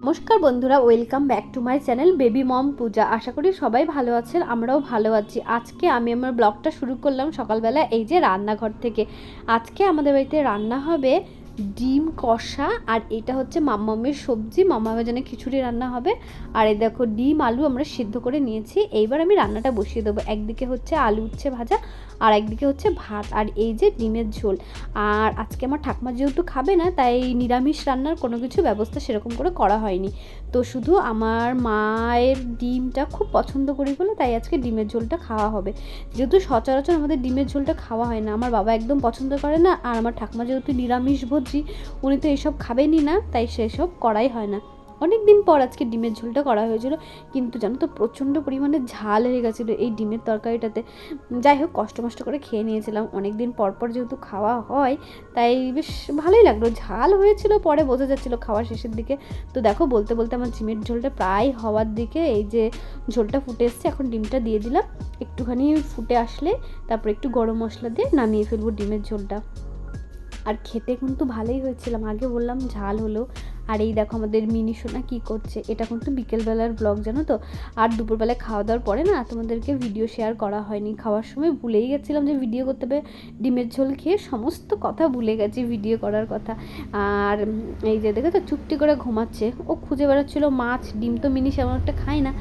নমস্কার বন্ধুরা, welcome back to my channel baby mom Puja. আশা করি সবাই ভালো আছেন, আমরাও ভালো আছি। আজকে আমি আমার ব্লগটা শুরু করলাম সকালবেলা এই যে রান্নাঘর থেকে। আজকে আমাদের বাড়িতে রান্না হবে ডিম কষা, আর এটা হচ্ছে মাম্মামের সবজি, মাম্মামের জন্য খিচুড়ি রান্না হবে। আর এই দেখো ডিম আলু আমরা সিদ্ধ করে নিয়েছি। এইবার আমি রান্নাটা বসিয়ে দেবো। একদিকে হচ্ছে আলু উচ্ছে ভাজা, আর একদিকে হচ্ছে ভাত, আর এই যে ডিমের ঝোল। আর আজকে আমার ঠাকুমা যেহেতু খাবে না, তাই নিরামিষ রান্নার কোনো কিছু ব্যবস্থা সেরকম করে করা হয়নি। তো শুধু আমার মায়ের ডিমটা খুব পছন্দ করি বলে তাই আজকে ডিমের ঝোলটা খাওয়া হবে। যেহেতু সচরাচর আমাদের ডিমের ঝোলটা খাওয়া হয় না, আমার বাবা একদম পছন্দ করে না, আর আমার ঠাকুমা যেহেতু নিরামিষভোজী, উনি তো এইসব খাবেনই না, তাই সেসব করাই হয় না। অনেক দিন পর আজকে ডিমের ঝোলটা করা হয়েছিল, কিন্তু জানো তো প্রচণ্ড পরিমাণে ঝাল হয়ে গেছিলো এই ডিমের তরকারিটাতে। যাই হোক, কষ্ট মষ্ট করে খেয়ে নিয়েছিলাম, অনেক দিন পর পর যেহেতু খাওয়া হয় তাই বেশ ভালোই লাগলো। ঝাল হয়েছিল, পরে বোঝা যাচ্ছিলো খাওয়ার শেষের দিকে। তো দেখো বলতে বলতে আমার ডিমের ঝোলটা প্রায় হওয়ার দিকে, এই যে ঝোলটা ফুটে এসছে, এখন ডিমটা দিয়ে দিলাম। একটুখানি ফুটে আসলে তারপর একটু গরম মশলা দিয়ে নামিয়ে ফেলবো ডিমের ঝোলটা। আর খেতে কিন্তু ভালোই হয়েছিলাম, আগে বললাম ঝাল হলো। আর এই দেখো আমাদের মিনি সোনা কী করছে, এটা কিন্তু বিকেলবেলার ব্লগ জানো তো। আর দুপুরবেলায় খাওয়া দাওয়ার পরে না তোমাদেরকে ভিডিও শেয়ার করা হয়নি, খাওয়ার সময় ভুলেই গেছিলাম যে ভিডিও করতে হবে। ডিমের ঝোল খেয়ে সমস্ত কথা ভুলে গেছি, ভিডিও করার কথা। আর এই যে দেখো তো চুপটি করে ঘুমাচ্ছে, ও খুঁজে বেড়াচ্ছিলো মাছ ডিম, তো মিনি সেমন একটা খায় না,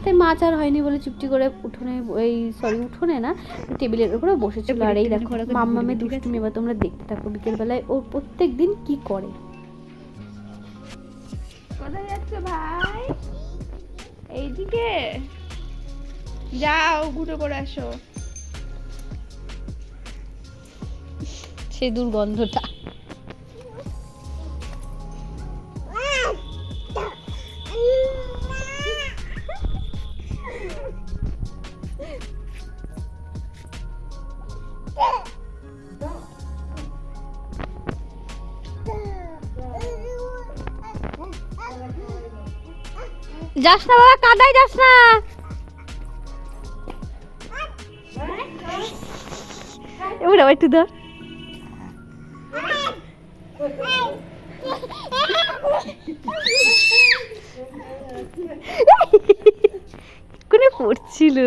তাই মাছ আর হয়নি বলে চুপটি করে উঠোনে না টেবিলের উপরে বসেছিল। আর এই দেখো মাম্মামে দুষ্টুমি, এবার তোমরা দেখতে থাকো বিকেলবেলায় ও প্রত্যেক দিন কি করে। কোথায় যাচ্ছ ভাই? এইদিকে যাও, ঘুরে করে আসো। সেই দুর্গন্ধটা। যাস না বাবা, কাদায় যাস না। এবার আবার একটু ধর। কোনে পড়ছিল।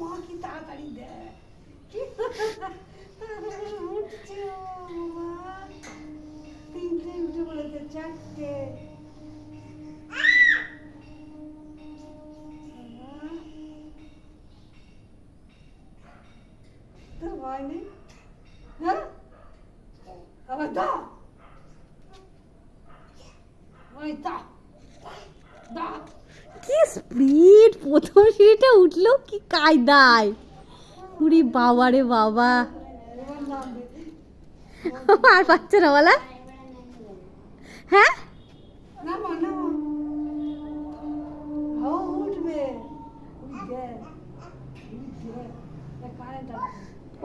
মা কি তাড়াতাড়ি দেয়, তিনটে উঠে বলেছে, চারটে। তোর ভয় নেই? হ্যাঁ, আবার দা ওই দা দা। কি স্পিড, প্রথম সিঁড়িটা উঠলো কি কায়দায়। উরি বাবা রে বাবা, আর পাচ্ছে না বলা। হ্যাঁ না মা না, ও উঠবে, উঠবে,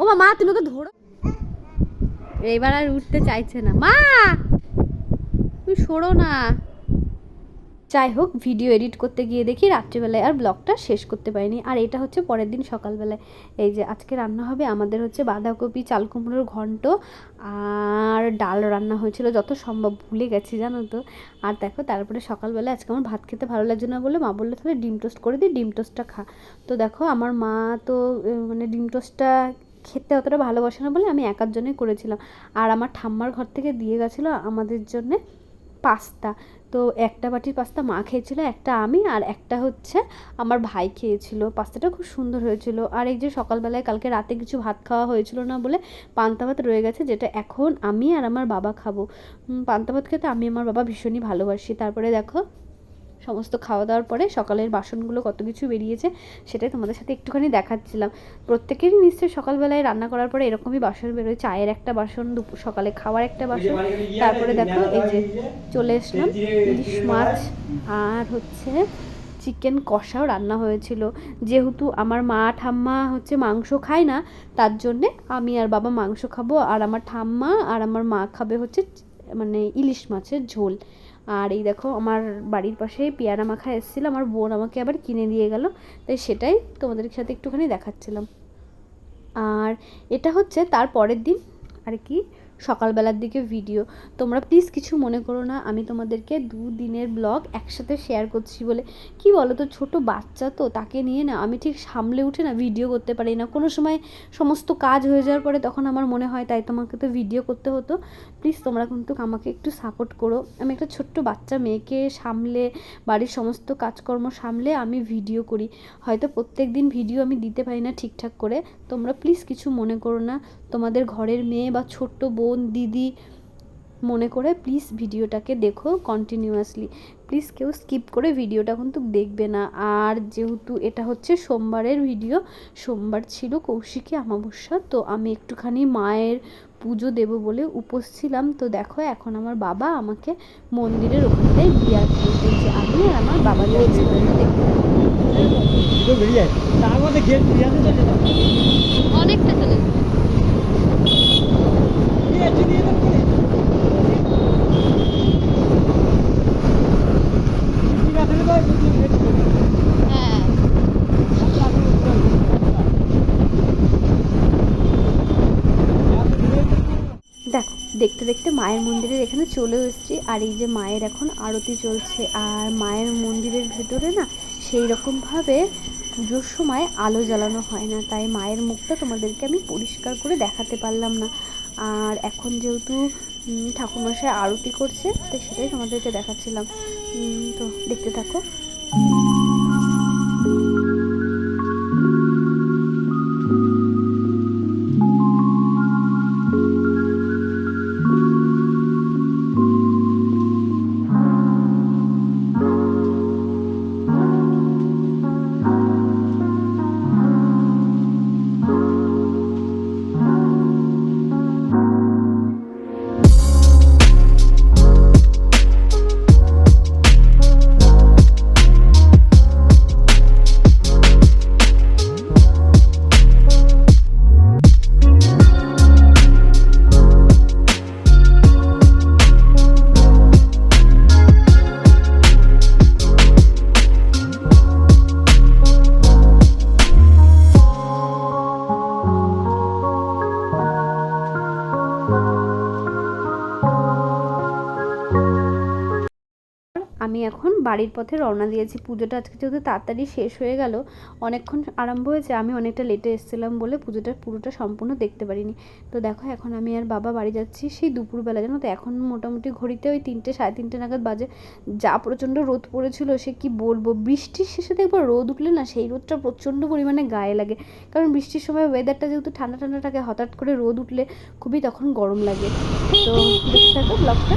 ও মা তুমি ওকে ধরো। এইবার আর উঠতে চাইছে না, মা তুমি সরো না। যাই হোক, ভিডিও এডিট করতে গিয়ে দেখি রাত্রিবেলায় আর ব্লগটা শেষ করতে পারিনি। আর এটা হচ্ছে পরের দিন সকালবেলায়। এই যে আজকে রান্না হবে আমাদের হচ্ছে বাঁধাকপি চাল কুমড়োর ঘন্ট, আর ডাল রান্না হয়েছিল, যত সম্ভব ভুলে গেছি জানো তো। আর দেখো তারপরে সকালবেলায় আজকে আমার ভাত খেতে ভালো লাগছে না বলে মা বললো তাহলে ডিম টোস্ট করে দিই, ডিম টোস্টটা খা। তো দেখো আমার মা তো মানে ডিম টোস্টটা খেতে অতটা ভালোবাসে না বলে আমি একার জন্যই করেছিলাম। আর আমার ঠাম্মার ঘর থেকে দিয়ে গেছিলো আমাদের জন্যে পাস্তা। তো একটা বাটির পাস্তা মা খেয়েছিল, একটা আমি, আর একটা হচ্ছে আমার ভাই খেয়েছিল। পাস্তাটা খুব সুন্দর হয়েছিল। আর এই যে সকালবেলায় কালকে রাতে কিছু ভাত খাওয়া হয়েছিল না বলে পান্তা ভাত রয়ে গেছে, যেটা এখন আমি আর আমার বাবা খাবো। পান্তা ভাত খেতে আমি আমার বাবা ভীষণই ভালোবাসি। তারপরে দেখো সমস্ত খাওয়া দাওয়ার পরে সকালের বাসনগুলো কত কিছু বেরিয়েছে সেটাই তোমাদের সাথে একটুখানি দেখাচ্ছিলাম। প্রত্যেকেরই নিশ্চয়ই সকালবেলায় রান্না করার পরে এরকমই বাসন বেরোয়, চায়ের একটা বাসন, সকালে খাওয়ার একটা বাসন। তারপরে দেখো এই যে চলে এসলাম ইলিশ মাছ আর হচ্ছে চিকেন কষাও রান্না হয়েছিল। যেহেতু আমার মা ঠাম্মা হচ্ছে মাংস খায় না, তার জন্যে আমি আর বাবা মাংস খাবো, আর আমার ঠাম্মা আর আমার মা খাবে হচ্ছে মানে ইলিশ মাছের ঝোল। আর এই দেখো আমার বাড়ির পাশে পেয়ারা মাখা এসেছিলো, আমার বোন আমাকে আবার কিনে দিয়ে গেল, তাই সেটাই তোমাদের সাথে একটুখানি দেখাচ্ছিলাম। আর এটা হচ্ছে তার পরের দিন আর কি সকালবেলার দিকে ভিডিও। তোমরা প্লিজ কিছু মনে করো না, আমি তোমাদেরকে 2 দিনের ব্লগ একসাথে শেয়ার করছি বলে। কি বলো তো, ছোটো বাচ্চা তো, তাকে নিয়ে না আমি ঠিক সামলে উঠে না ভিডিও করতে পারি না। কোনো সময় সমস্ত কাজ হয়ে যাওয়ার পরে তখন আমার মনে হয় তাই তোমাকে তো ভিডিও করতে হতো। প্লিজ তোমরা কিন্তু আমাকে একটু সাপোর্ট করো। আমি একটা ছোট্ট বাচ্চা মেয়েকে সামলে, বাড়ির সমস্ত কাজকর্ম সামলে আমি ভিডিও করি। হয়তো প্রত্যেক দিন ভিডিও আমি দিতে পারি না ঠিকঠাক করে, তোমরা প্লিজ কিছু মনে করো না। তোমাদের ঘরের মেয়ে বা ছোট্ট বোন, দিদি মনে করে প্লিজ ভিডিওটাকে দেখো কন্টিনিউয়াসলি। প্লিজ কেউ স্কিপ করে ভিডিওটা কিন্তু দেখবে না। আর যেহেতু এটা হচ্ছে সোমবারের ভিডিও, সোমবার ছিল কৌশিকী অমাবস্যা, তো আমি একটুখানি মায়ের পুজো দেব বলে উপোস ছিলাম। তো দেখো এখন আমার বাবা আমাকে মন্দিরের ওখানটায় দিয়ে আসতে, আমি আর আমার বাবা যাচ্ছিলাম, তো দেখতে অনেকটা চলে হ্যাঁ। দেখো দেখতে দেখতে মায়ের মন্দিরের এখানে চলে এসেছি। আর এই যে মায়ের এখন আরতি চলছে, আর মায়ের মন্দিরের ভেতরে না সেই রকমভাবে পুজোর সময় আলো জ্বালানো হয় না, তাই মায়ের মুখটা তোমাদেরকে আমি পরিষ্কার করে দেখাতে পারলাম না। আর এখন যেহেতু ঠাকুরমশাই আরতি করছে, তো সেটাই তোমাদেরকে দেখাচ্ছিলাম। তো দেখতে থাকো। আমি এখন বাড়ির পথে রওনা দিয়েছি। পুজোটা আজকে যেহেতু তাড়াতাড়ি শেষ হয়ে গেল, অনেকক্ষণ আরম্ভ হয়েছে, আমি অনেকটা লেটে এসেছিলাম বলে পুজোটা পুরোটা সম্পূর্ণ দেখতে পারিনি। তো দেখো এখন আমি আর বাবা বাড়ি যাচ্ছি সেই দুপুরবেলা, জানো তো এখন মোটামুটি ঘড়িতে ওই 3টে সাড়ে 3টে নাগাদ বাজে। যা প্রচণ্ড রোদ পড়েছিল সে কি বলবো, বৃষ্টির শেষে দেখবো রোদ উঠলে না সেই রোদটা প্রচণ্ড পরিমাণে গায়ে লাগে, কারণ বৃষ্টির সময় ওয়েদারটা যেহেতু ঠান্ডা ঠান্ডা থাকে, হঠাৎ করে রোদ উঠলে খুবই তখন গরম লাগে। তো দেখতে থাকো ব্লগটা।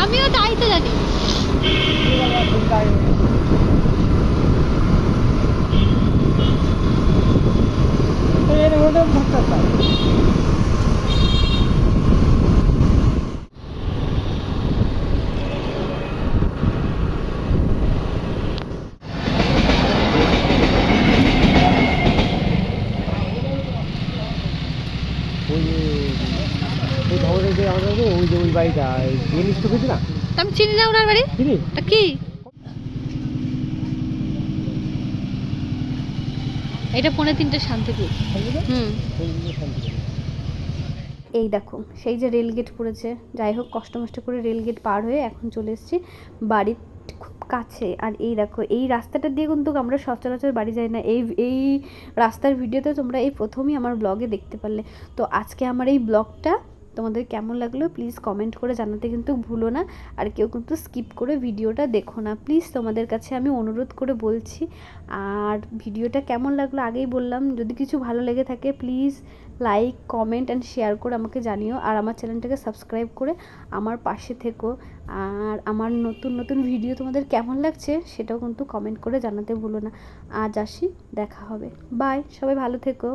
আমিও তাই তো জানি। ওই বাড়িটা জিনিস তো কিছু না, আমি চিনি না ওনার বাড়ি। চিনি কি এটা 2:45 শান্তিপুর। এই দেখো সেই যে রেল গেট পড়েছে, যাই হোক কষ্ট মষ্ট করে রেল গেট পার হয়ে এখন চলে এসেছি বাড়ির খুব কাছে। আর এই দেখো এই রাস্তাটা দিয়ে কিন্তু আমরা সচরাচর বাড়ি যাই না, এই রাস্তার ভিডিওতে তোমরা এই প্রথমই আমার ব্লগে দেখতে পারলে। তো আজকে আমার এই ব্লগটা তোমাদের কেমন লাগলো প্লিজ কমেন্ট করে জানাতে কিন্তু ভুলো না। আর কেউ কিন্তু স্কিপ করে ভিডিওটা দেখো না প্লিজ, তোমাদের কাছে আমি অনুরোধ করে বলছি। আর ভিডিওটা কেমন লাগলো আগেই বললাম, যদি কিছু ভালো লেগে থাকে please like comment and share করে আমাকে জানিও। আর আমার চ্যানেলটাকে সাবস্ক্রাইব করে আমার পাশে থেকো। আর আমার নতুন নতুন ভিডিও তোমাদের কেমন লাগছে সেটাও কিন্তু কমেন্ট করে জানাতে ভুলো না। আজ আসি, দেখা হবে, বাই, সবাই ভালো থেকো।